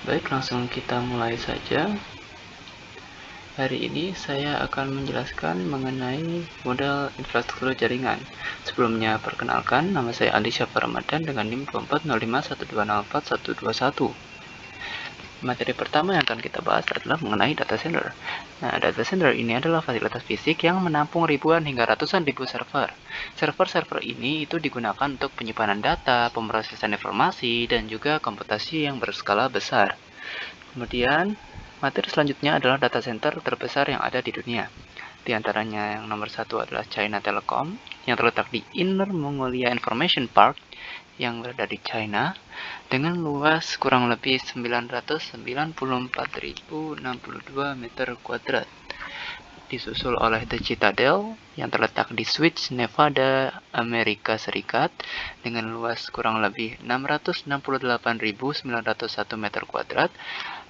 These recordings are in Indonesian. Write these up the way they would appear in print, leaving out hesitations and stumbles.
Baik, langsung kita mulai saja. Hari ini saya akan menjelaskan mengenai model infrastruktur jaringan. Sebelumnya, perkenalkan, nama saya Andi Syafar Ramadan dengan NIM 240512041121. Materi pertama yang akan kita bahas adalah mengenai data center. Nah, data center ini adalah fasilitas fisik yang menampung ribuan hingga ratusan ribu server. Server-server ini itu digunakan untuk penyimpanan data, pemrosesan informasi, dan juga komputasi yang berskala besar. Kemudian, materi selanjutnya adalah data center terbesar yang ada di dunia. Di antaranya yang nomor satu adalah China Telecom, yang terletak di Inner Mongolia Information Park, yang berada di China, dengan luas kurang lebih 994.062 meter kuadrat. Disusul oleh The Citadel, yang terletak di Switch, Nevada, Amerika Serikat, dengan luas kurang lebih 668.901 meter kuadrat.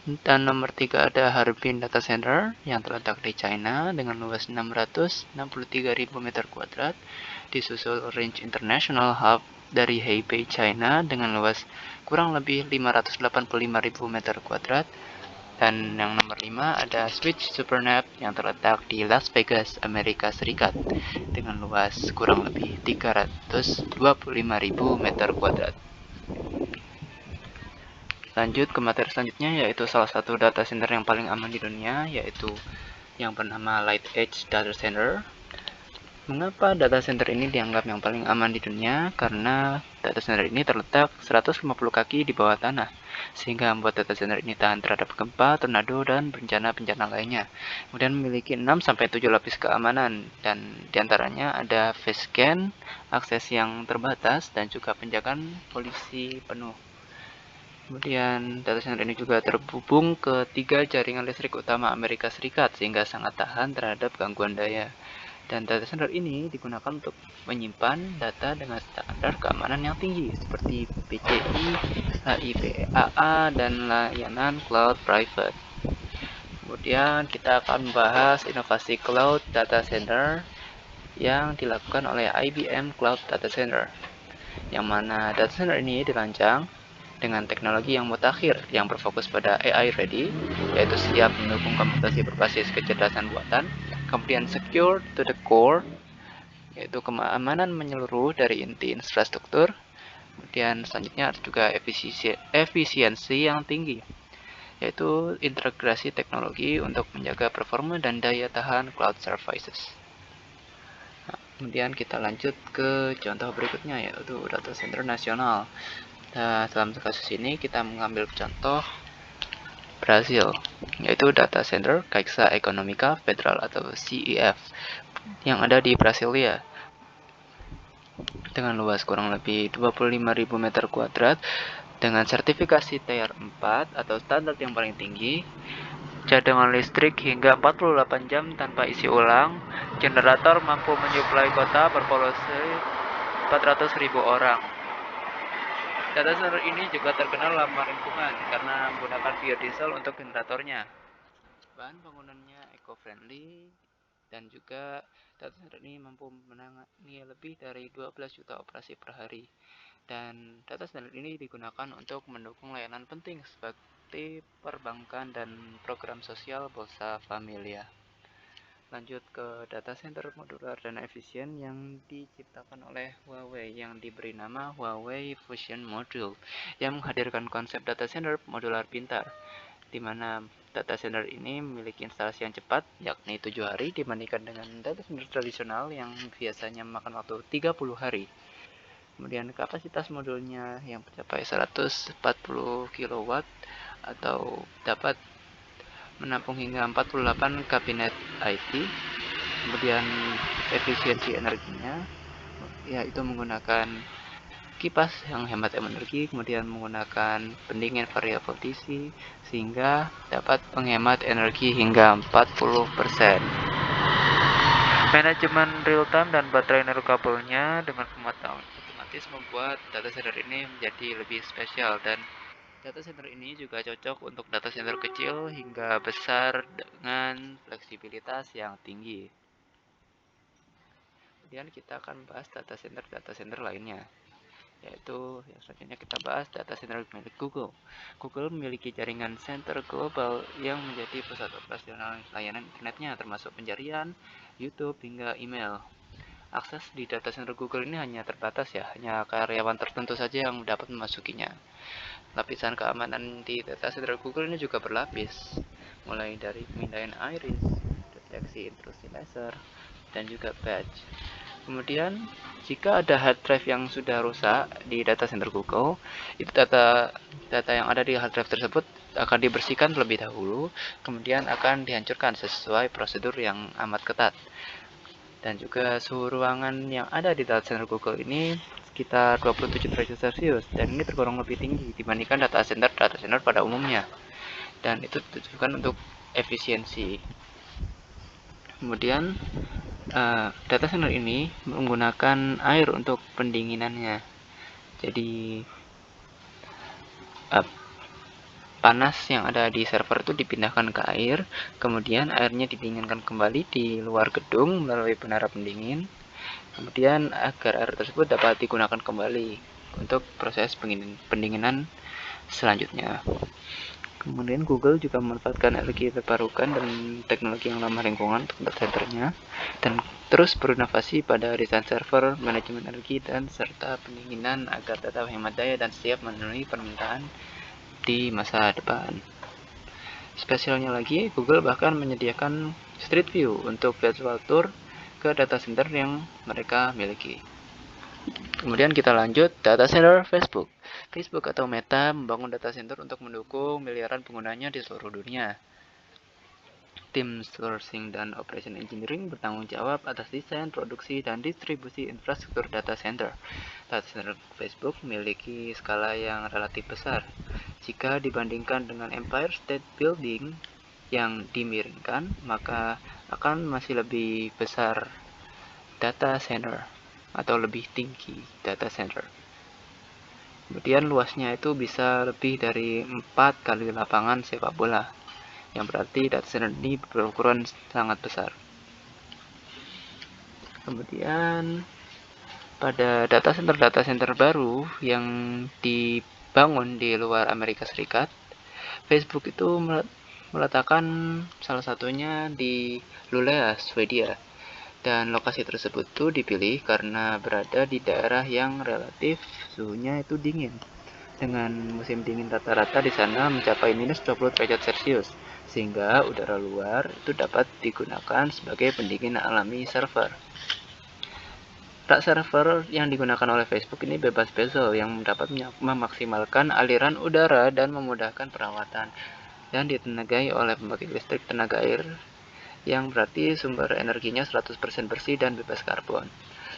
Dan nomor 3 ada Harbin Data Center yang terletak di China dengan luas 663.000 meter kuadrat. Disusul Range International Hub dari Hebei, China dengan luas kurang lebih 585.000 meter kuadrat. Dan yang nomor 5 ada Switch Supernet yang terletak di Las Vegas, Amerika Serikat dengan luas kurang lebih 325.000 meter kuadrat. Lanjut ke materi selanjutnya, yaitu salah satu data center yang paling aman di dunia, yaitu yang bernama Light Edge Data Center. Mengapa data center ini dianggap yang paling aman di dunia? Karena data center ini terletak 150 kaki di bawah tanah, sehingga membuat data center ini tahan terhadap gempa, tornado, dan bencana-bencana lainnya. Kemudian memiliki 6-7 lapis keamanan, dan diantaranya ada face scan, akses yang terbatas, dan juga penjagaan polisi penuh. Kemudian data center ini juga terhubung ke 3 jaringan listrik utama Amerika Serikat sehingga sangat tahan terhadap gangguan daya. Dan data center ini digunakan untuk menyimpan data dengan standar keamanan yang tinggi seperti PCI, HIPAA, dan layanan cloud private. Kemudian kita akan membahas inovasi cloud data center yang dilakukan oleh IBM Cloud Data Center, yang mana data center ini dirancang dengan teknologi yang mutakhir yang berfokus pada AI ready, yaitu siap mendukung komputasi berbasis kecerdasan buatan, kemudian secure to the core, yaitu keamanan menyeluruh dari inti infrastruktur, kemudian selanjutnya ada juga efisiensi yang tinggi, yaitu integrasi teknologi untuk menjaga performa dan daya tahan cloud services. Kemudian kita lanjut ke contoh berikutnya, yaitu data center nasional. Nah, dalam kasus ini kita mengambil contoh Brasil, yaitu data center Caixa Econômica Federal atau CEF yang ada di Brasilia dengan luas kurang lebih 25.000 meter kuadrat dengan sertifikasi Tier 4 atau standar yang paling tinggi, cadangan listrik hingga 48 jam tanpa isi ulang, generator mampu menyuplai kota berpolusi 400.000 orang. Data center ini juga terkenal ramah lingkungan karena menggunakan biodiesel untuk generatornya. Bahan bangunannya eco-friendly dan juga data center ini mampu menangani lebih dari 12 juta operasi per hari. Dan data center ini digunakan untuk mendukung layanan penting seperti perbankan dan program sosial Bolsa Familia. Lanjut ke data center modular dan efisien yang diciptakan oleh Huawei yang diberi nama Huawei Fusion Module yang menghadirkan konsep data center modular pintar, di mana data center ini memiliki instalasi yang cepat, yakni 7 hari dibandingkan dengan data center tradisional yang biasanya memakan waktu 30 hari. Kemudian kapasitas modulnya yang mencapai 140 kW atau dapat menampung hingga 48 kabinet IT. Kemudian efisiensi energinya yaitu menggunakan kipas yang hemat energi, kemudian menggunakan pendingin variabel DC sehingga dapat menghemat energi hingga 40%. Manajemen real time dan baterai nirkabelnya dengan pemantauan otomatis membuat data center ini menjadi lebih spesial, dan data center ini juga cocok untuk data center kecil hingga besar dengan fleksibilitas yang tinggi. Kemudian kita akan bahas data center lainnya. yaitu yang selanjutnya kita bahas data center milik Google. Google memiliki jaringan center global yang menjadi pusat operasional layanan internetnya, termasuk pencarian, YouTube, hingga email. Akses di data center Google ini hanya terbatas ya, hanya karyawan tertentu saja yang dapat memasukinya. Lapisan keamanan di data center Google ini juga berlapis, mulai dari pemindaian iris, deteksi intrusi laser, dan juga patch. Kemudian, jika ada hard drive yang sudah rusak di data center Google, itu data yang ada di hard drive tersebut akan dibersihkan terlebih dahulu, kemudian akan dihancurkan sesuai prosedur yang amat ketat. Dan juga suhu ruangan yang ada di data center Google ini sekitar 27 derajat Celcius, dan ini tergolong lebih tinggi dibandingkan data center pada umumnya. Dan itu ditujukan untuk efisiensi. Kemudian data center ini menggunakan air untuk pendinginannya. Jadi panas yang ada di server itu dipindahkan ke air, kemudian airnya didinginkan kembali di luar gedung melalui menara pendingin. Kemudian agar air tersebut dapat digunakan kembali untuk proses pendinginan selanjutnya. Kemudian Google juga memanfaatkan energi terbarukan dan teknologi yang ramah lingkungan untuk data centernya, dan terus berinovasi pada desain server, manajemen energi, dan serta pendinginan agar tetap hemat daya dan siap memenuhi permintaan di masa depan. Spesialnya lagi, Google bahkan menyediakan Street View untuk virtual tour ke data center yang mereka miliki. Kemudian kita lanjut, data center Facebook. Facebook atau Meta membangun data center untuk mendukung miliaran penggunanya di seluruh dunia. Tim Sourcing dan Operation Engineering bertanggung jawab atas desain, produksi, dan distribusi infrastruktur data center. Data center Facebook memiliki skala yang relatif besar. Jika dibandingkan dengan Empire State Building yang dimiringkan, maka akan masih lebih besar data center atau lebih tinggi data center. Kemudian luasnya itu bisa lebih dari 4 kali lapangan sepak bola, yang berarti data center ini berukuran sangat besar. Kemudian pada data center baru yang dibangun di luar Amerika Serikat, Facebook itu meletakkan salah satunya di Luleå, Swedia. Dan lokasi tersebut tuh dipilih karena berada di daerah yang relatif suhunya itu dingin, dengan musim dingin rata-rata di sana mencapai minus 20 derajat Celcius, sehingga udara luar itu dapat digunakan sebagai pendingin alami server. Rak server yang digunakan oleh Facebook ini bebas bezel yang dapat memaksimalkan aliran udara dan memudahkan perawatan, dan ditenagai oleh pembangkit listrik tenaga air yang berarti sumber energinya 100% bersih dan bebas karbon.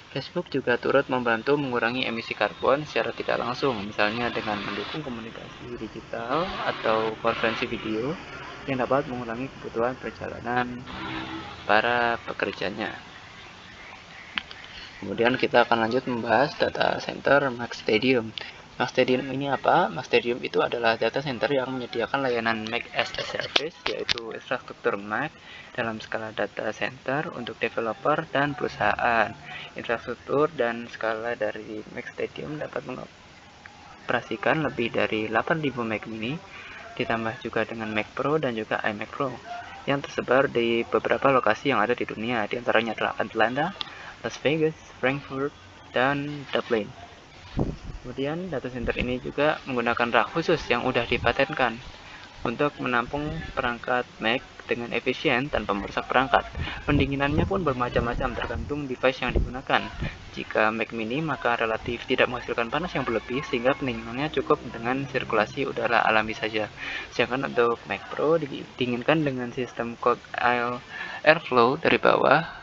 Facebook juga turut membantu mengurangi emisi karbon secara tidak langsung, misalnya dengan mendukung komunikasi digital atau konferensi video yang dapat mengurangi kebutuhan perjalanan para pekerjanya. Kemudian kita akan lanjut membahas data center Mac Stadium. Mac Stadium ini apa? Mac Stadium itu adalah data center yang menyediakan layanan Mac as a Service, yaitu infrastruktur Mac dalam skala data center untuk developer dan perusahaan. Infrastruktur dan skala dari Mac Stadium dapat mengoperasikan lebih dari 8.000 Mac mini, ditambah juga dengan Mac Pro dan juga iMac Pro yang tersebar di beberapa lokasi yang ada di dunia, diantaranya adalah Atlanta, Las Vegas, Frankfurt, dan Dublin. Kemudian data center ini juga menggunakan rak khusus yang udah dipatenkan untuk menampung perangkat Mac dengan efisien tanpa merusak perangkat. Pendinginannya pun bermacam-macam tergantung device yang digunakan. Jika Mac mini maka relatif tidak menghasilkan panas yang berlebih sehingga pendinginannya cukup dengan sirkulasi udara alami saja. Sedangkan untuk Mac Pro didinginkan dengan sistem cold airflow dari bawah.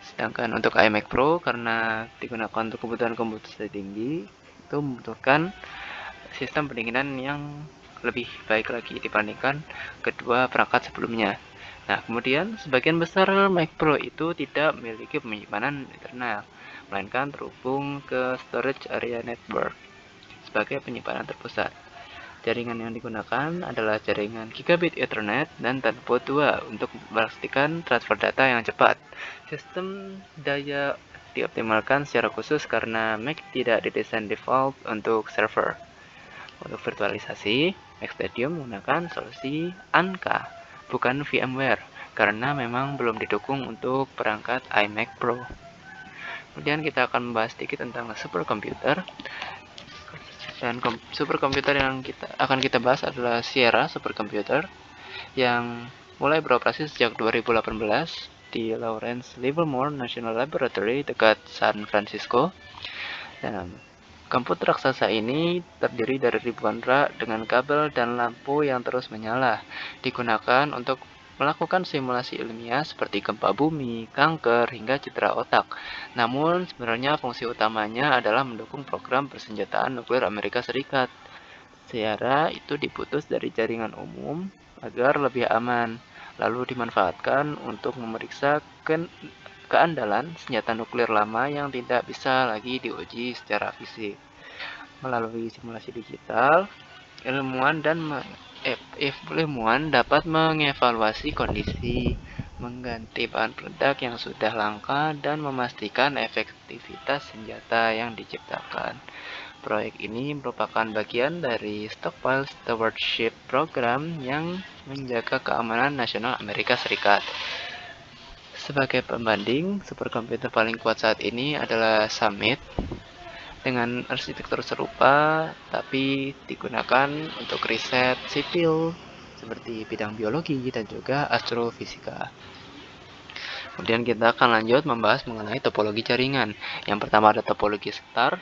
Sedangkan untuk iMac Pro karena digunakan untuk kebutuhan komputer tinggi itu membutuhkan sistem pendinginan yang lebih baik lagi dibandingkan kedua perangkat sebelumnya. Nah, kemudian sebagian besar Mac Pro itu tidak memiliki penyimpanan internal, melainkan terhubung ke storage area network sebagai penyimpanan terpusat. Jaringan yang digunakan adalah jaringan Gigabit Ethernet dan Thunderbolt 2 untuk memastikan transfer data yang cepat. Sistem daya dioptimalkan secara khusus karena Mac tidak didesain default untuk server. Untuk virtualisasi, Mac Stadium menggunakan solusi ANCA, bukan VMware, karena memang belum didukung untuk perangkat iMac Pro. Kemudian kita akan membahas sedikit tentang superkomputer. Dan superkomputer yang akan kita bahas adalah Sierra Supercomputer yang mulai beroperasi sejak 2018 di Lawrence Livermore National Laboratory dekat San Francisco. Dan komputer raksasa ini terdiri dari ribuan rak dengan kabel dan lampu yang terus menyala, digunakan untuk melakukan simulasi ilmiah seperti gempa bumi, kanker, hingga cedera otak. Namun, sebenarnya fungsi utamanya adalah mendukung program persenjataan nuklir Amerika Serikat. Sierra itu diputus dari jaringan umum agar lebih aman, lalu dimanfaatkan untuk memeriksa keandalan senjata nuklir lama yang tidak bisa lagi diuji secara fisik. Melalui simulasi digital, ilmuwan dapat mengevaluasi kondisi, mengganti bahan peledak yang sudah langka, dan memastikan efektivitas senjata yang diciptakan. Proyek ini merupakan bagian dari Stockpile Stewardship Program yang menjaga keamanan nasional Amerika Serikat. Sebagai pembanding, superkomputer paling kuat saat ini adalah Summit dengan arsitektur serupa, tapi digunakan untuk riset sipil seperti bidang biologi dan juga astrofisika. Kemudian kita akan lanjut membahas mengenai topologi jaringan. Yang pertama ada topologi star,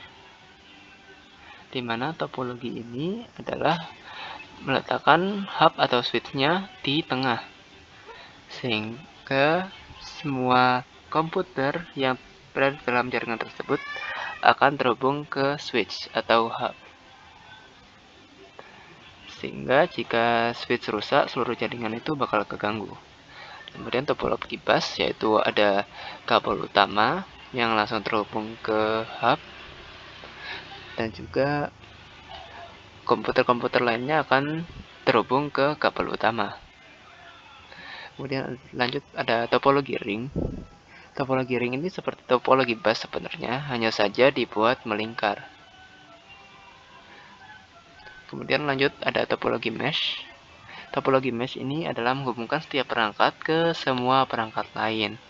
di mana topologi ini adalah meletakkan hub atau switch-nya di tengah, sehingga semua komputer yang berada dalam jaringan tersebut akan terhubung ke switch atau hub. Sehingga jika switch rusak, seluruh jaringan itu bakal keganggu. Kemudian topologi bus, yaitu ada kabel utama yang langsung terhubung ke hub, dan juga komputer-komputer lainnya akan terhubung ke kabel utama. Kemudian lanjut ada topologi ring. Topologi ring ini seperti topologi bus sebenarnya, hanya saja dibuat melingkar. Kemudian lanjut ada topologi mesh. Topologi mesh ini adalah menghubungkan setiap perangkat ke semua perangkat lain.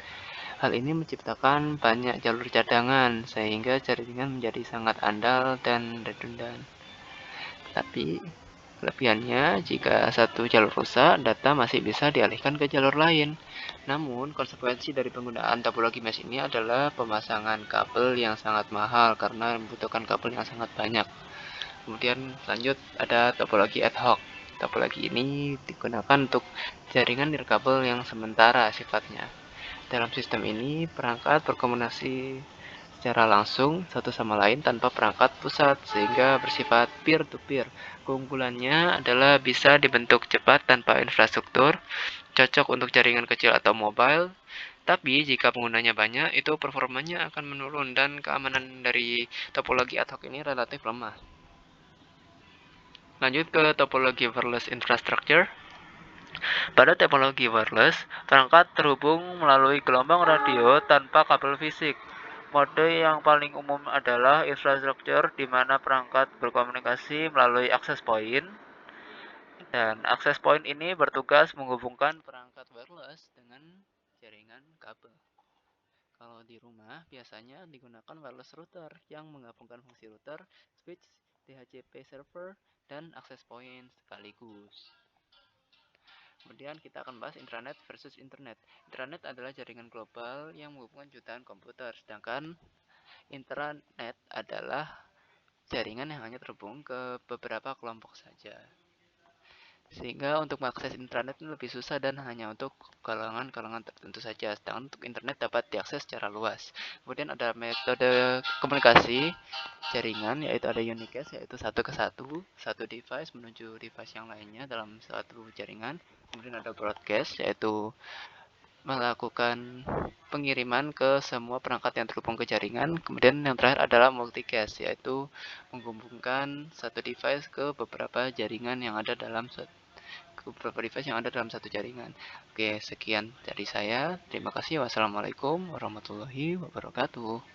Hal ini menciptakan banyak jalur cadangan, sehingga jaringan menjadi sangat andal dan redundan. Tapi kelebihannya, jika satu jalur rusak, data masih bisa dialihkan ke jalur lain. Namun, konsekuensi dari penggunaan topologi mesh ini adalah pemasangan kabel yang sangat mahal karena membutuhkan kabel yang sangat banyak. Kemudian lanjut ada topologi ad hoc. Topologi ini digunakan untuk jaringan nirkabel yang sementara sifatnya. Dalam sistem ini, perangkat berkomunikasi secara langsung satu sama lain tanpa perangkat pusat, sehingga bersifat peer-to-peer. Keunggulannya adalah bisa dibentuk cepat tanpa infrastruktur, cocok untuk jaringan kecil atau mobile, tapi jika penggunanya banyak, itu performanya akan menurun dan keamanan dari topologi ad hoc ini relatif lemah. Lanjut ke topologi wireless infrastructure. Pada topologi wireless, perangkat terhubung melalui gelombang radio tanpa kabel fisik. Mode yang paling umum adalah infrastructure, di mana perangkat berkomunikasi melalui access point. Dan access point ini bertugas menghubungkan perangkat wireless dengan jaringan kabel. Kalau di rumah, biasanya digunakan wireless router yang menggabungkan fungsi router, switch, DHCP server, dan access point sekaligus. Kemudian kita akan bahas intranet versus internet. Intranet adalah jaringan global yang menghubungkan jutaan komputer, sedangkan intranet adalah jaringan yang hanya terhubung ke beberapa kelompok saja. Sehingga untuk mengakses intranet lebih susah dan hanya untuk kalangan-kalangan tertentu saja. Sedangkan untuk internet dapat diakses secara luas. Kemudian ada metode komunikasi jaringan, yaitu ada unicast, yaitu satu ke satu device menuju device yang lainnya dalam suatu jaringan. Kemudian ada broadcast, yaitu melakukan pengiriman ke semua perangkat yang terhubung ke jaringan. Kemudian yang terakhir adalah multicast, yaitu menghubungkan satu device ke beberapa jaringan yang ada dalam satu jaringan. Oke, sekian dari saya. Terima kasih. Wassalamualaikum warahmatullahi wabarakatuh.